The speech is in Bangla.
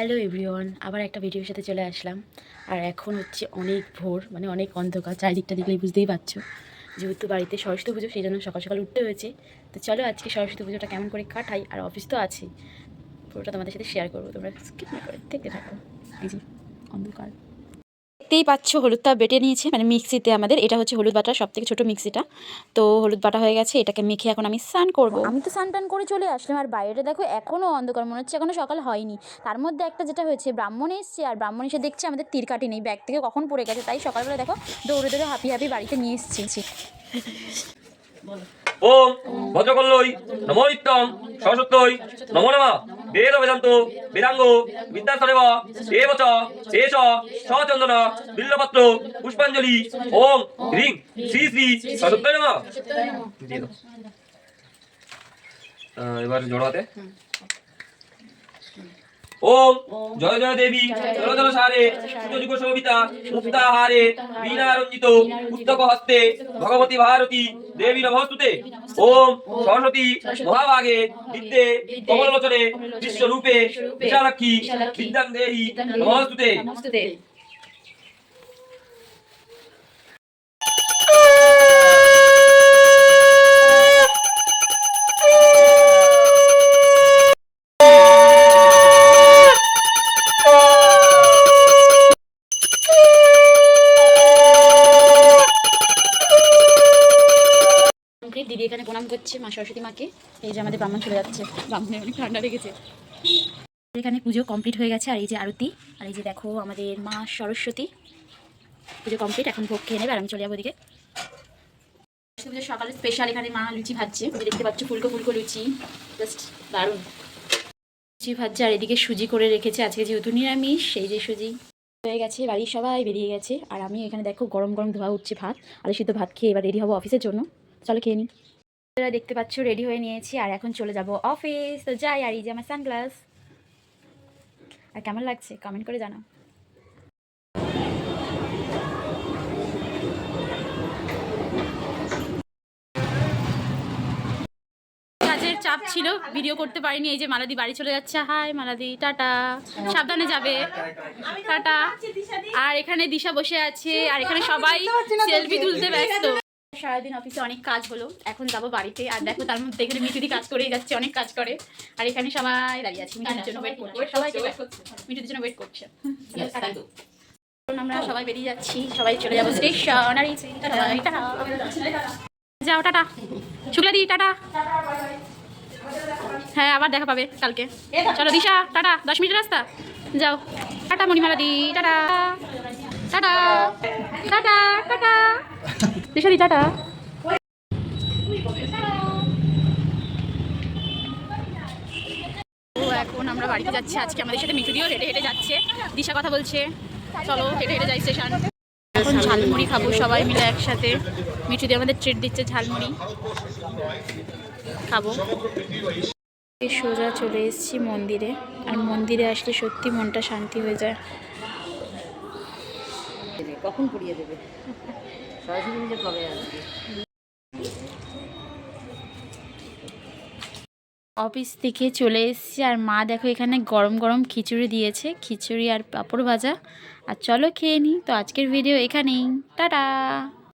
হ্যালো এভরিওয়ান, আবার একটা ভিডিওর সাথে চলে আসলাম। আর এখন হচ্ছে অনেক ভোর, মানে অনেক অন্ধকার, চারিদিকটা দেখলেই বুঝতেই পারছো। যেহেতু বাড়িতে সরস্বতী পুজো, সেই জন্য সকাল সকাল উঠতে হয়েছে। তো চলো আজকে সরস্বতী পুজোটা কেমন করে কাটাই, আর অফিস তো আছেই, পুরোটা তোমাদের সাথে শেয়ার করবো। তোমরা স্কিপ না করে দেখতে থাকো। এই যে অন্ধকার দেখতেই পাচ্ছ, হলুদটা বেটে নিয়েছে, মানে মিক্সিতে আমাদের এটা হচ্ছে হলুদ বাটার সব থেকে ছোটো মিক্সিটা। তো হলুদ বাটা হয়ে গেছে, এটাকে মেখে এখন আমি স্নান করব। আমি তো স্নান টান করে চলে আসলাম, আর বাইরে দেখো এখনও অন্ধকার, মনে হচ্ছে এখনও সকাল হয়নি। তার মধ্যে একটা যেটা হয়েছে, ব্রাহ্মণ এসছে, আর ব্রাহ্মণ এসে দেখছে আমাদের তীর কাটি নেই, ব্যাগ থেকে কখন পড়ে গেছে। তাই সকালবেলা দেখো দৌড়ে দৌড়ে হাঁপি বাড়িতে নিয়ে এসেছি। ওম ভদ্রকল্লই নমো নিত্যং সরস্বত্যই নমো নমঃ বেদ বেদান্ত বেদাঙ্গ বিদ্যাসরেব এবচ এষ সচন্দন বিল্লপত্র পুষ্পাঞ্জলি ওম হ্রিং শ্রী শ্রী সরস্বত্যই নমঃ। এবার জড়ো হাতে ওম জয় জয় দেবী চলচল সারে সুযোগ শোভিতা মুক্তাহারে বীণারঞ্জিত পুস্তক হস্তে ভগবতী ভারতী দেবী নমস্তুতে। ওম সরস্বতী মহাভাগে বিদ্যে কমললোচনে বিশ্বরূপে বিশালাক্ষী বিদ্যাং দেহি নমস্তুতে। দিদি এখানে প্রণাম করছে মা সরস্বতী মাকে। এই যে আমাদের ব্রাহ্মণ চলে যাচ্ছে, ব্রাহ্মণের অনেক ঠান্ডা লেগেছে। এখানে পুজো কমপ্লিট হয়ে গেছে, আর এই যে আরতি, আর এই যে দেখো আমাদের মা সরস্বতী। পুজো কমপ্লিট, এখন ভোগ খেয়ে নেবে আর আমি চলে যাবো ওদিকে। পুজোর সকালে স্পেশাল এখানে মা লুচি ভাজছে, দেখতে পাচ্ছ ফুলকো ফুলকো লুচি, জাস্ট দারুণ লুচি ভাজছে। আর এদিকে সুজি করে রেখেছে, আজকে যেহেতু নিরামিষ, সেই যে সুজি হয়ে গেছে। বাড়ির সবাই বেরিয়ে গেছে, আর আমি এখানে দেখো গরম গরম ধোয়া উঠছে ভাত, আর সিদ্ধ ভাত খেয়ে এবার রেডি হবো অফিসের জন্য। চলো খেয়ে নিই। দেখতে পাচ্ছ রেডি হয়ে নিয়েছি, আর এখন চলে যাব অফিস। তো যাই, আর এই যে আমার সানগ্লাস। আর কেমন লাগছে কমেন্ট করে জানাও। কাজের চাপ ছিল, ভিডিও করতে পারিনি। এই যে মালাদি বাড়ি চলে যাচ্ছে। হাই মালাদি, টাটা, সাবধানে যাবে, টাটা। আর এখানে দিশা বসে আছে, আর এখানে সবাই সেলফি তুলতে ব্যস্ত। সারাদিন অফিসে অনেক কাজ হলো, এখন যাবো বাড়িতে। আর দেখো তার মধ্যে এখানে মিঠুদি কাজ করেই যাচ্ছে, অনেক কাজ করে। আর এখানে সবাই দাঁড়িয়ে আছে, মিঠুদির জন্য ওয়েট করছে, সবাইকে মিঠুদির জন্য ওয়েট করছে। আমরা সবাই বেরিয়ে যাচ্ছি, সবাই চলে যাবো স্টেশন। আর যাও, টাটা শুক্লাদি, টাটা। হ্যাঁ, আবার দেখা পাবে কালকে। চলো দিশা, টাটা, 10 মিনিটের রাস্তা, যাও। টাটা মণিমালাদি, টাটা টাটা টাটা টাটা দিশাদি, টাটা। তো এখন আমরা বাড়িতে যাচ্ছি। আজকে আমাদের সাথে মিঠুদিও হেঁটে হেঁটে যাচ্ছে। দিশা কথা বলছে, চলো হেঁটে হেঁটে যাই স্টেশন। এখন ঝালমুড়ি খাবো সবাই মিলে একসাথে। মিঠুদি আমাদের ট্রিট দিচ্ছে, ঝালমুড়ি খাবো। সোজা চলে এসেছি মন্দিরে, আর মন্দিরে আসলে সত্যি মনটা শান্তি হয়ে যায়। কখন পুড়িয়ে দেবে সরস্বতী পুজো কবে আসবে? অফিস থেকে চলে এসেছি, আর মা দেখো এখানে গরম গরম খিচুড়ি দিয়েছে, খিচুড়ি আর পাঁপড় ভাজা। আর চলো খেয়ে নিই। তো আজকের ভিডিও এখানেই, টাটা।